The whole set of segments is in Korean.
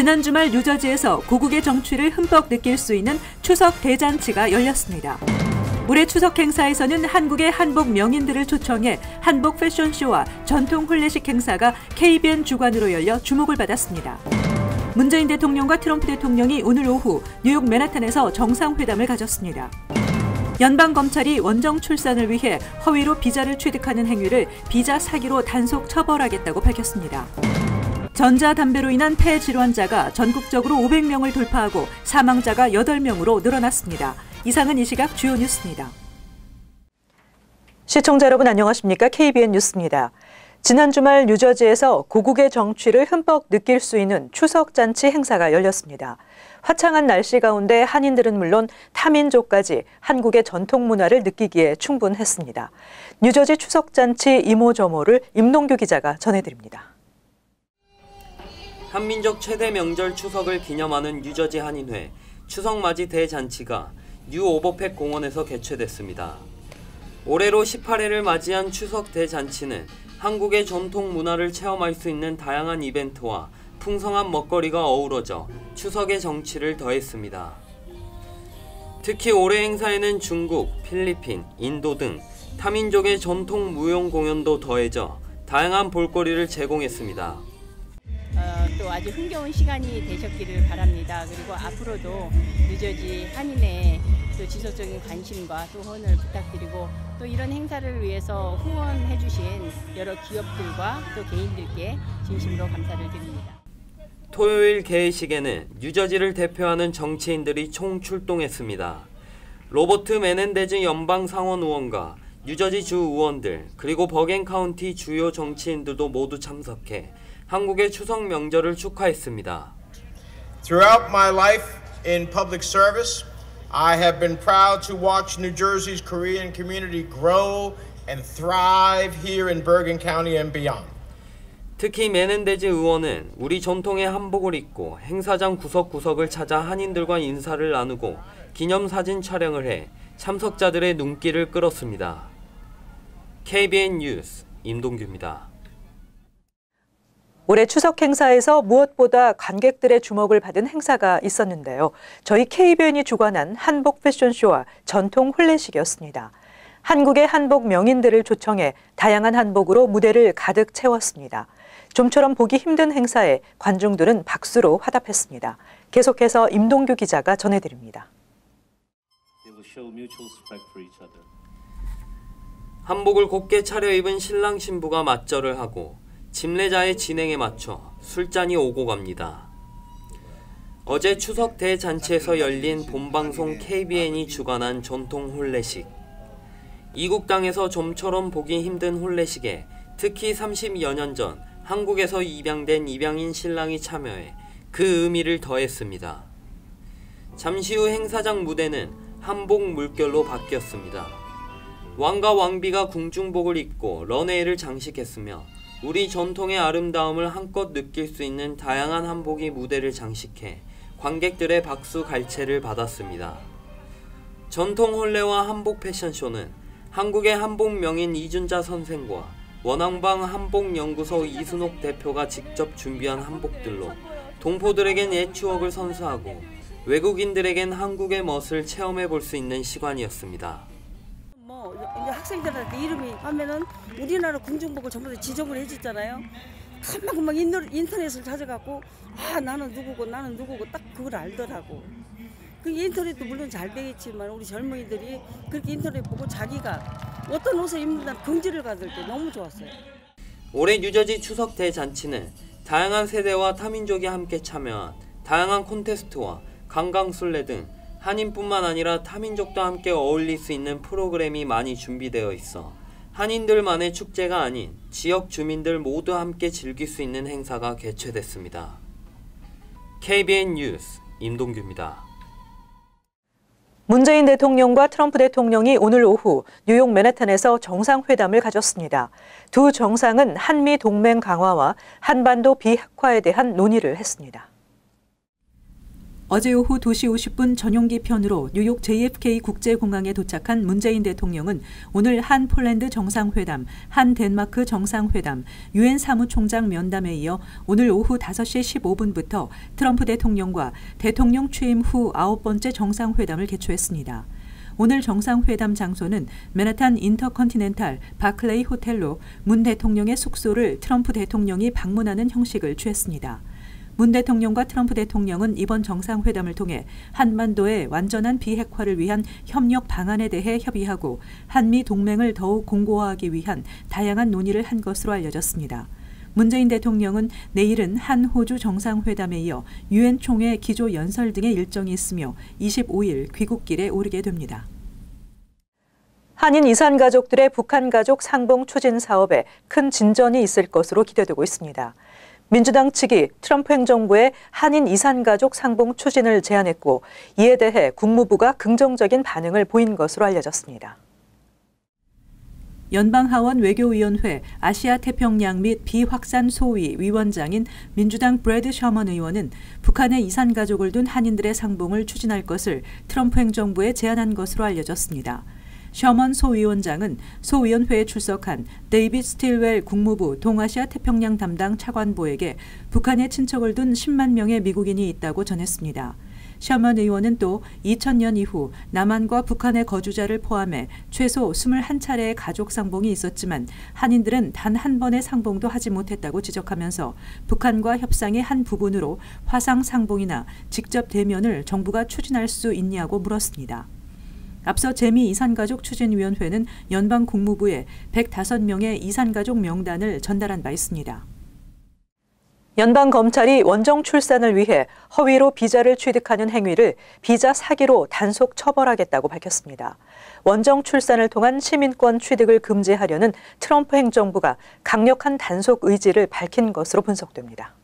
지난 주말 뉴저지에서 고국의 정취를 흠뻑 느낄 수 있는 추석 대잔치가 열렸습니다. 올해 추석 행사에서는 한국의 한복 명인들을 초청해 한복 패션쇼와 전통 혼례식 행사가 KBN 주관으로 열려 주목을 받았습니다. 문재인 대통령과 트럼프 대통령이 오늘 오후 뉴욕 맨하탄에서 정상회담을 가졌습니다. 연방검찰이 원정 출산을 위해 허위로 비자를 취득하는 행위를 비자 사기로 단속 처벌하겠다고 밝혔습니다. 전자담배로 인한 폐 질환자가 전국적으로 500명을 돌파하고 사망자가 8명으로 늘어났습니다. 이상은 이 시각 주요 뉴스입니다. 시청자 여러분 안녕하십니까? KBN 뉴스입니다. 지난 주말 뉴저지에서 고국의 정취를 흠뻑 느낄 수 있는 추석잔치 행사가 열렸습니다. 화창한 날씨 가운데 한인들은 물론 타민족까지 한국의 전통 문화를 느끼기에 충분했습니다. 뉴저지 추석잔치 이모저모를 임동규 기자가 전해드립니다. 한민족 최대 명절 추석을 기념하는 뉴저지 한인회 추석맞이 대잔치가 뉴 오버팩 공원에서 개최됐습니다. 올해로 18회를 맞이한 추석 대잔치는 한국의 전통 문화를 체험할 수 있는 다양한 이벤트와 풍성한 먹거리가 어우러져 추석의 정취를 더했습니다. 특히 올해 행사에는 중국, 필리핀, 인도 등 타민족의 전통 무용 공연도 더해져 다양한 볼거리를 제공했습니다. 또 아주 흥겨운 시간이 되셨기를 바랍니다. 그리고 앞으로도 뉴저지 한인의 또 지속적인 관심과 또 후원을 부탁드리고 또 이런 행사를 위해서 후원해 주신 여러 기업들과 또 개인들께 진심으로 감사를 드립니다. 토요일 개회식에는 뉴저지를 대표하는 정치인들이 총출동했습니다. 로버트 메넨데즈 연방상원 의원과 뉴저지 주 의원들 그리고 버겐 카운티 주요 정치인들도 모두 참석해 한국의 추석 명절을 축하했습니다. Throughout my life in public service, I have been proud to watch New Jersey's Korean community grow and thrive here in Bergen County and beyond. 특히 메넨데즈 의원은 우리 전통의 한복을 입고 행사장 구석구석을 찾아 한인들과 인사를 나누고 기념사진 촬영을 해 참석자들의 눈길을 끌었습니다. KBN 뉴스 임동규입니다. 올해 추석 행사에서 무엇보다 관객들의 주목을 받은 행사가 있었는데요. 저희 KBN이 주관한 한복 패션쇼와 전통 혼례식이었습니다. 한국의 한복 명인들을 초청해 다양한 한복으로 무대를 가득 채웠습니다. 좀처럼 보기 힘든 행사에 관중들은 박수로 화답했습니다. 계속해서 임동규 기자가 전해드립니다. 한복을 곱게 차려입은 신랑 신부가 맞절을 하고 집례자의 진행에 맞춰 술잔이 오고 갑니다. 어제 추석 대잔치에서 열린 본방송 KBN이 주관한 전통 혼례식. 이국 땅에서 좀처럼 보기 힘든 혼례식에 특히 30여 년 전 한국에서 입양된 입양인 신랑이 참여해 그 의미를 더했습니다. 잠시 후 행사장 무대는 한복 물결로 바뀌었습니다. 왕과 왕비가 궁중복을 입고 런웨이를 장식했으며 우리 전통의 아름다움을 한껏 느낄 수 있는 다양한 한복이 무대를 장식해 관객들의 박수 갈채를 받았습니다. 전통 혼례와 한복 패션쇼는 한국의 한복 명인 이준자 선생과 원앙방 한복연구소 이순옥 대표가 직접 준비한 한복들로 동포들에겐 옛 추억을 선사하고 외국인들에겐 한국의 멋을 체험해 볼 수 있는 시간이었습니다. 이제 학생들한테 이름이 하면은 우리나라 궁중복을 전부 다 지정을 해줬잖아요. 금방 인터넷을 찾아갖고 나는 누구고 딱 그걸 알더라고. 그 인터넷도 물론 잘 되겠지만 우리 젊은이들이 그렇게 인터넷 보고 자기가 어떤 옷을 입는다는 긍지를 가질 때 너무 좋았어요. 올해 뉴저지 추석 대잔치는 다양한 세대와 타민족이 함께 참여한 다양한 콘테스트와 강강술래 등 한인뿐만 아니라 타민족도 함께 어울릴 수 있는 프로그램이 많이 준비되어 있어 한인들만의 축제가 아닌 지역 주민들 모두 함께 즐길 수 있는 행사가 개최됐습니다. KBN 뉴스 임동규입니다. 문재인 대통령과 트럼프 대통령이 오늘 오후 뉴욕 맨하탄에서 정상회담을 가졌습니다. 두 정상은 한미 동맹 강화와 한반도 비핵화에 대한 논의를 했습니다. 어제 오후 2시 50분 전용기 편으로 뉴욕 JFK 국제공항에 도착한 문재인 대통령은 오늘 한 폴란드 정상회담, 한 덴마크 정상회담, 유엔 사무총장 면담에 이어 오늘 오후 5시 15분부터 트럼프 대통령과 대통령 취임 후 9번째 정상회담을 개최했습니다. 오늘 정상회담 장소는 맨하탄 인터컨티넨탈 바클레이 호텔로 문 대통령의 숙소를 트럼프 대통령이 방문하는 형식을 취했습니다. 문 대통령과 트럼프 대통령은 이번 정상회담을 통해 한반도의 완전한 비핵화를 위한 협력 방안에 대해 협의하고 한미 동맹을 더욱 공고화하기 위한 다양한 논의를 한 것으로 알려졌습니다. 문재인 대통령은 내일은 한 호주 정상회담에 이어 유엔 총회 기조 연설 등의 일정이 있으며 25일 귀국길에 오르게 됩니다. 한인 이산 가족들의 북한 가족 상봉 추진 사업에 큰 진전이 있을 것으로 기대되고 있습니다. 민주당 측이 트럼프 행정부의 한인 이산 가족 상봉 추진을 제안했고 이에 대해 국무부가 긍정적인 반응을 보인 것으로 알려졌습니다. 연방하원 외교위원회 아시아 태평양 및 비확산 소위 위원장인 민주당 브래드 셔먼 의원은 북한의 이산 가족을 둔 한인들의 상봉을 추진할 것을 트럼프 행정부에 제안한 것으로 알려졌습니다. 셔먼 소위원장은 소위원회에 출석한 데이빗 스틸웰 국무부 동아시아 태평양 담당 차관보에게 북한에 친척을 둔 10만 명의 미국인이 있다고 전했습니다. 셔먼 의원은 또 2000년 이후 남한과 북한의 거주자를 포함해 최소 21차례의 가족 상봉이 있었지만 한인들은 단 한 번의 상봉도 하지 못했다고 지적하면서 북한과 협상의 한 부분으로 화상 상봉이나 직접 대면을 정부가 추진할 수 있냐고 물었습니다. 앞서 재미 이산가족 추진위원회는 연방 국무부에 105명의 이산가족 명단을 전달한 바 있습니다. 연방검찰이 원정 출산을 위해 허위로 비자를 취득하는 행위를 비자 사기로 단속 처벌하겠다고 밝혔습니다. 원정 출산을 통한 시민권 취득을 금지하려는 트럼프 행정부가 강력한 단속 의지를 밝힌 것으로 분석됩니다.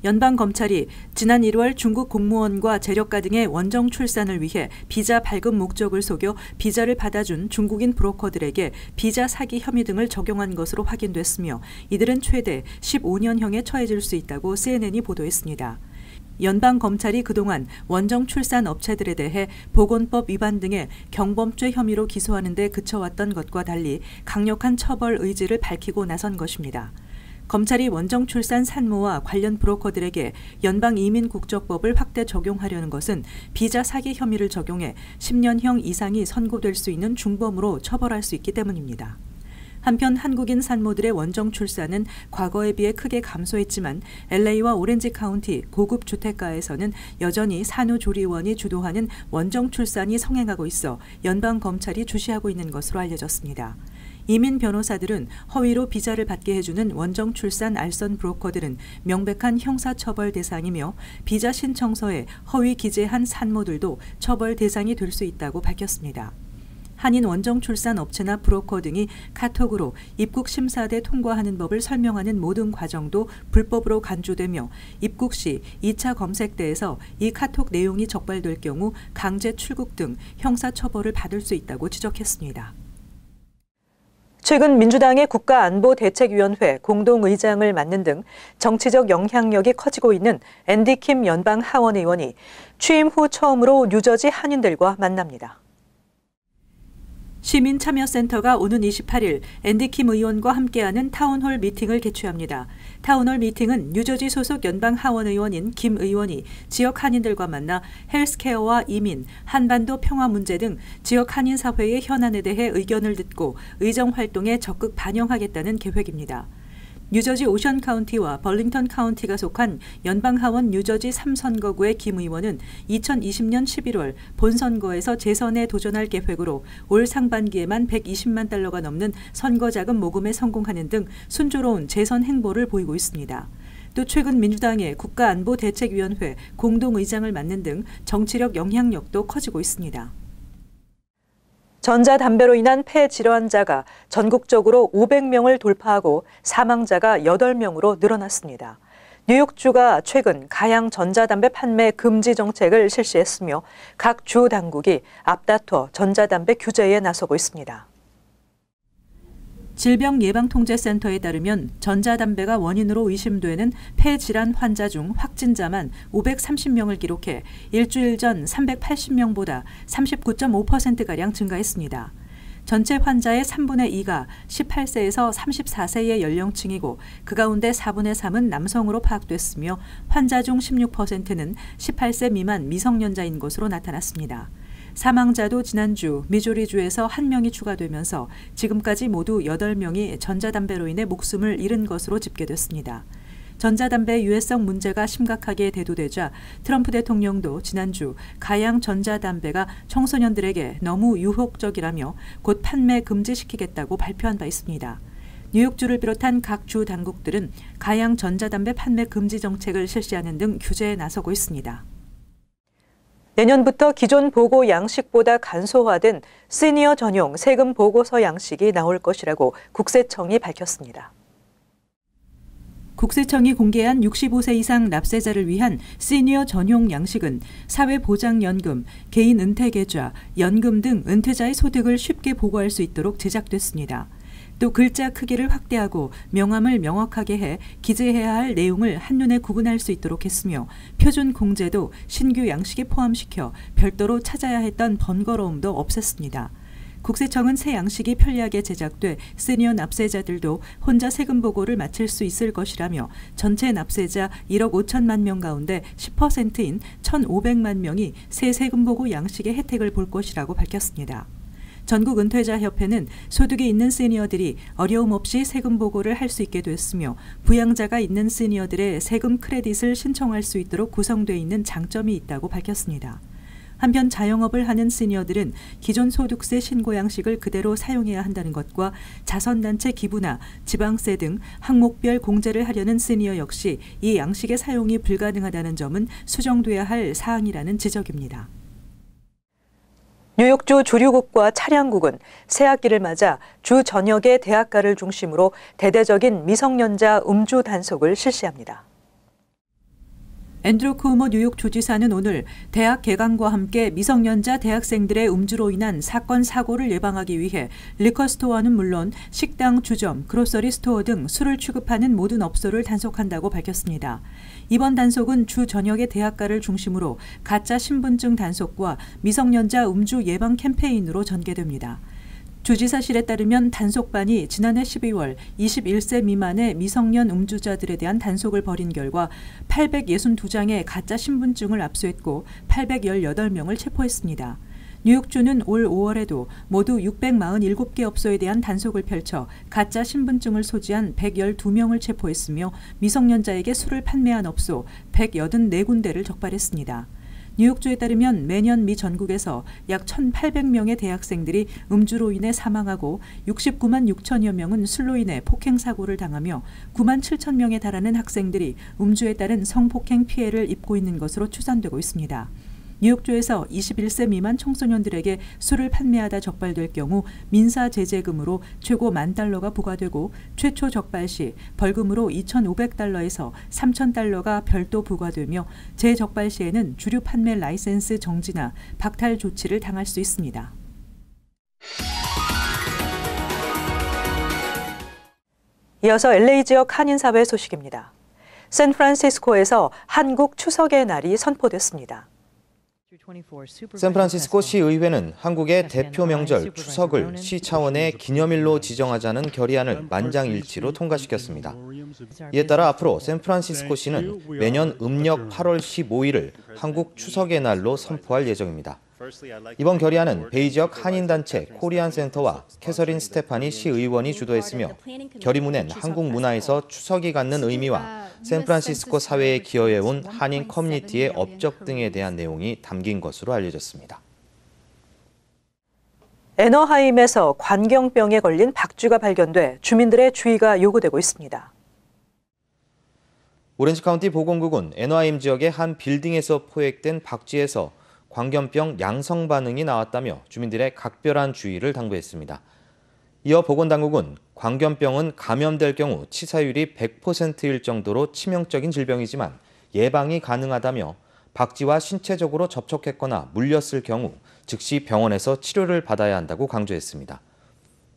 연방검찰이 지난 1월 중국 공무원과 재력가 등의 원정 출산을 위해 비자 발급 목적을 속여 비자를 받아준 중국인 브로커들에게 비자 사기 혐의 등을 적용한 것으로 확인됐으며 이들은 최대 15년형에 처해질 수 있다고 CNN이 보도했습니다. 연방검찰이 그동안 원정 출산 업체들에 대해 보건법 위반 등의 경범죄 혐의로 기소하는 데 그쳐왔던 것과 달리 강력한 처벌 의지를 밝히고 나선 것입니다. 검찰이 원정 출산 산모와 관련 브로커들에게 연방이민국적법을 확대 적용하려는 것은 비자 사기 혐의를 적용해 10년형 이상이 선고될 수 있는 중범으로 처벌할 수 있기 때문입니다. 한편 한국인 산모들의 원정 출산은 과거에 비해 크게 감소했지만 LA와 오렌지 카운티 고급 주택가에서는 여전히 산후조리원이 주도하는 원정 출산이 성행하고 있어 연방검찰이 주시하고 있는 것으로 알려졌습니다. 이민 변호사들은 허위로 비자를 받게 해주는 원정 출산 알선 브로커들은 명백한 형사처벌 대상이며 비자 신청서에 허위 기재한 산모들도 처벌 대상이 될 수 있다고 밝혔습니다. 한인 원정 출산 업체나 브로커 등이 카톡으로 입국 심사대 통과하는 법을 설명하는 모든 과정도 불법으로 간주되며 입국 시 2차 검색대에서 이 카톡 내용이 적발될 경우 강제 출국 등 형사처벌을 받을 수 있다고 지적했습니다. 최근 민주당의 국가안보대책위원회 공동의장을 맡는 등 정치적 영향력이 커지고 있는 앤디 킴 연방 하원 의원이 취임 후 처음으로 뉴저지 한인들과 만납니다. 시민참여센터가 오는 28일 앤디 킴 의원과 함께하는 타운홀 미팅을 개최합니다. 타운홀 미팅은 뉴저지 소속 연방 하원 의원인 김 의원이 지역 한인들과 만나 헬스케어와 이민, 한반도 평화 문제 등 지역 한인 사회의 현안에 대해 의견을 듣고 의정 활동에 적극 반영하겠다는 계획입니다. 뉴저지 오션 카운티와 벌링턴 카운티가 속한 연방하원 뉴저지 3선거구의 김 의원은 2020년 11월 본선거에서 재선에 도전할 계획으로 올 상반기에만 $120만 넘는 선거자금 모금에 성공하는 등 순조로운 재선 행보를 보이고 있습니다. 또 최근 민주당의 국가안보대책위원회 공동의장을 맡는 등 정치력 영향력도 커지고 있습니다. 전자담배로 인한 폐 질환자가 전국적으로 500명을 돌파하고 사망자가 8명으로 늘어났습니다. 뉴욕주가 최근 가양 전자담배 판매 금지 정책을 실시했으며 각 주 당국이 앞다퉈 전자담배 규제에 나서고 있습니다. 질병예방통제센터에 따르면 전자담배가 원인으로 의심되는 폐질환 환자 중 확진자만 530명을 기록해 일주일 전 380명보다 39.5%가량 증가했습니다. 전체 환자의 3분의 2가 18세에서 34세의 연령층이고 그 가운데 4분의 3은 남성으로 파악됐으며 환자 중 16%는 18세 미만 미성년자인 것으로 나타났습니다. 사망자도 지난주 미주리주에서 1명이 추가되면서 지금까지 모두 8명이 전자담배로 인해 목숨을 잃은 것으로 집계됐습니다. 전자담배의 유해성 문제가 심각하게 대두되자 트럼프 대통령도 지난주 가양 전자담배가 청소년들에게 너무 유혹적이라며 곧 판매 금지시키겠다고 발표한 바 있습니다. 뉴욕주를 비롯한 각 주 당국들은 가양 전자담배 판매 금지 정책을 실시하는 등 규제에 나서고 있습니다. 내년부터 기존 보고 양식보다 간소화된 시니어 전용 세금 보고서 양식이 나올 것이라고 국세청이 밝혔습니다. 국세청이 공개한 65세 이상 납세자를 위한 시니어 전용 양식은 사회보장연금, 개인은퇴계좌, 연금 등 은퇴자의 소득을 쉽게 보고할 수 있도록 제작됐습니다. 또 글자 크기를 확대하고 명암을 명확하게 해 기재해야 할 내용을 한눈에 구분할 수 있도록 했으며 표준 공제도 신규 양식에 포함시켜 별도로 찾아야 했던 번거로움도 없앴습니다. 국세청은 새 양식이 편리하게 제작돼 시니어 납세자들도 혼자 세금 보고를 마칠 수 있을 것이라며 전체 납세자 1억 5천만 명 가운데 10%인 1,500만 명이 새 세금 보고 양식의 혜택을 볼 것이라고 밝혔습니다. 전국은퇴자협회는 소득이 있는 시니어들이 어려움 없이 세금 보고를 할 수 있게 됐으며 부양자가 있는 시니어들의 세금 크레딧을 신청할 수 있도록 구성되어 있는 장점이 있다고 밝혔습니다. 한편 자영업을 하는 시니어들은 기존 소득세 신고 양식을 그대로 사용해야 한다는 것과 자선단체 기부나 지방세 등 항목별 공제를 하려는 시니어 역시 이 양식의 사용이 불가능하다는 점은 수정돼야 할 사항이라는 지적입니다. 뉴욕주 주류국과 차량국은 새학기를 맞아 주 전역의 대학가를 중심으로 대대적인 미성년자 음주 단속을 실시합니다. 앤드루 쿠오모 뉴욕 주지사는 오늘 대학 개강과 함께 미성년자 대학생들의 음주로 인한 사건 사고를 예방하기 위해 리커스토어는 물론 식당, 주점, 그로서리 스토어 등 술을 취급하는 모든 업소를 단속한다고 밝혔습니다. 이번 단속은 주 전역의 대학가를 중심으로 가짜 신분증 단속과 미성년자 음주 예방 캠페인으로 전개됩니다. 주지사실에 따르면 단속반이 지난해 12월 21세 미만의 미성년 음주자들에 대한 단속을 벌인 결과 862장의 가짜 신분증을 압수했고 818명을 체포했습니다. 뉴욕주는 올 5월에도 모두 647개 업소에 대한 단속을 펼쳐 가짜 신분증을 소지한 112명을 체포했으며 미성년자에게 술을 판매한 업소 184군데를 적발했습니다. 뉴욕주에 따르면 매년 미 전국에서 약 1,800명의 대학생들이 음주로 인해 사망하고 69만 6천여 명은 술로 인해 폭행 사고를 당하며 9만 7천 명에 달하는 학생들이 음주에 따른 성폭행 피해를 입고 있는 것으로 추산되고 있습니다. 뉴욕주에서 21세 미만 청소년들에게 술을 판매하다 적발될 경우 민사제재금으로 최고 $10,000가 부과되고 최초 적발 시 벌금으로 $2,500에서 $3,000가 별도 부과되며 재적발 시에는 주류 판매 라이센스 정지나 박탈 조치를 당할 수 있습니다. 이어서 LA 지역 한인사회 소식입니다. 샌프란시스코에서 한국 추석의 날이 선포됐습니다. 샌프란시스코 시의회는 한국의 대표 명절 추석을 시 차원의 기념일로 지정하자는 결의안을 만장일치로 통과시켰습니다. 이에 따라 앞으로 샌프란시스코시는 매년 음력 8월 15일을 한국 추석의 날로 선포할 예정입니다. 이번 결의안은 베이 지역 한인단체 코리안센터와 캐서린 스테파니 시의원이 주도했으며 결의문엔 한국 문화에서 추석이 갖는 의미와 샌프란시스코 사회에 기여해온 한인 커뮤니티의 업적 등에 대한 내용이 담긴 것으로 알려졌습니다. 애너하임에서 관경병에 걸린 박쥐가 발견돼 주민들의 주의가 요구되고 있습니다. 오렌지 카운티 보건국은 애너하임 지역의 한 빌딩에서 포획된 박쥐에서 광견병 양성 반응이 나왔다며 주민들의 각별한 주의를 당부했습니다. 이어 보건당국은 광견병은 감염될 경우 치사율이 100%일 정도로 치명적인 질병이지만 예방이 가능하다며 박쥐와 신체적으로 접촉했거나 물렸을 경우 즉시 병원에서 치료를 받아야 한다고 강조했습니다.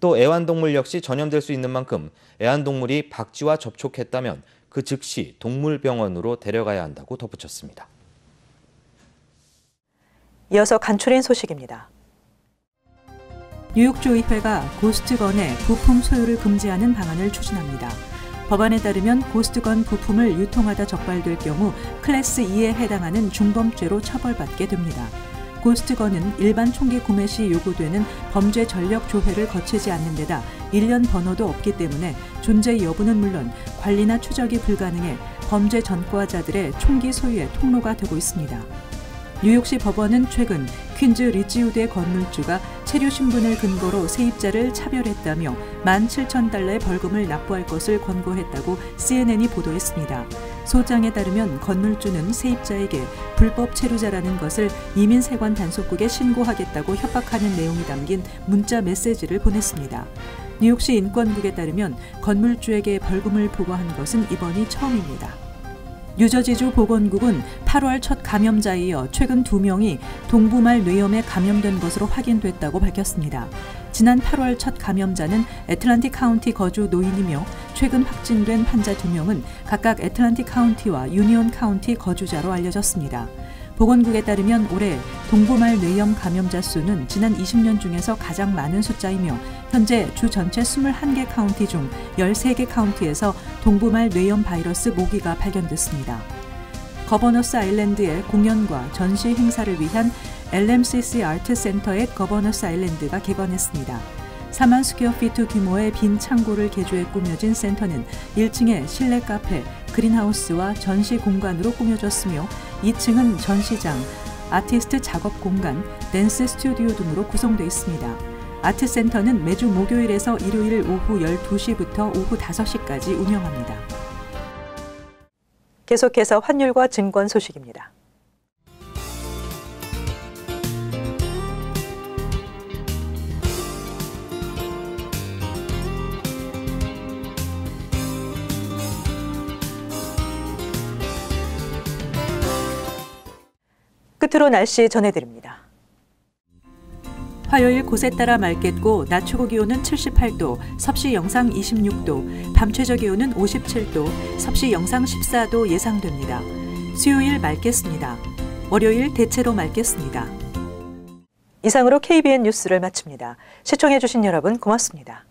또 애완동물 역시 전염될 수 있는 만큼 애완동물이 박쥐와 접촉했다면 그 즉시 동물병원으로 데려가야 한다고 덧붙였습니다. 이어서 간추린 소식입니다. 뉴욕주의회가 고스트건의 부품 소유를 금지하는 방안을 추진합니다. 법안에 따르면 고스트건 부품을 유통하다 적발될 경우 클래스 2에 해당하는 중범죄로 처벌받게 됩니다. 고스트건은 일반 총기 구매 시 요구되는 범죄 전력 조회를 거치지 않는 데다 1년 번호도 없기 때문에 존재 여부는 물론 관리나 추적이 불가능해 범죄 전과자들의 총기 소유의 통로가 되고 있습니다. 뉴욕시 법원은 최근 퀸즈 리지우드의 건물주가 체류 신분을 근거로 세입자를 차별했다며 17,000달러의 벌금을 납부할 것을 권고했다고 CNN이 보도했습니다. 소장에 따르면 건물주는 세입자에게 불법 체류자라는 것을 이민세관 단속국에 신고하겠다고 협박하는 내용이 담긴 문자 메시지를 보냈습니다. 뉴욕시 인권국에 따르면 건물주에게 벌금을 부과한 것은 이번이 처음입니다. 뉴저지주 보건국은 8월 첫 감염자에 이어 최근 2명이 동부말 뇌염에 감염된 것으로 확인됐다고 밝혔습니다. 지난 8월 첫 감염자는 애틀랜틱 카운티 거주 노인이며 최근 확진된 환자 2명은 각각 애틀랜틱 카운티와 유니온 카운티 거주자로 알려졌습니다. 보건국에 따르면 올해 동부말 뇌염 감염자 수는 지난 20년 중에서 가장 많은 숫자이며 현재 주 전체 21개 카운티 중 13개 카운티에서 동부말 뇌염 바이러스 모기가 발견됐습니다. 거버너스 아일랜드의 공연과 전시 행사를 위한 LMCC 아트 센터 앳 거버너스 아일랜드가 개관했습니다. 4만 스퀘어피트 규모의 빈 창고를 개조해 꾸며진 센터는 1층에 실내 카페, 그린하우스와 전시 공간으로 꾸며졌으며 2층은 전시장, 아티스트 작업 공간, 댄스 스튜디오 등으로 구성되어 있습니다. 아트센터는 매주 목요일에서 일요일 오후 12시부터 오후 5시까지 운영합니다. 계속해서 환율과 증권 소식입니다. 끝으로 날씨 전해드립니다. 화요일 곳에 따라 맑겠고 낮 최고 기온은 78도, 섭씨 영상 26도, 밤 최저 기온은 57도, 섭씨 영상 14도 예상됩니다. 수요일 맑겠습니다. 월요일 대체로 맑겠습니다. 이상으로 KBN 뉴스를 마칩니다. 시청해주신 여러분 고맙습니다.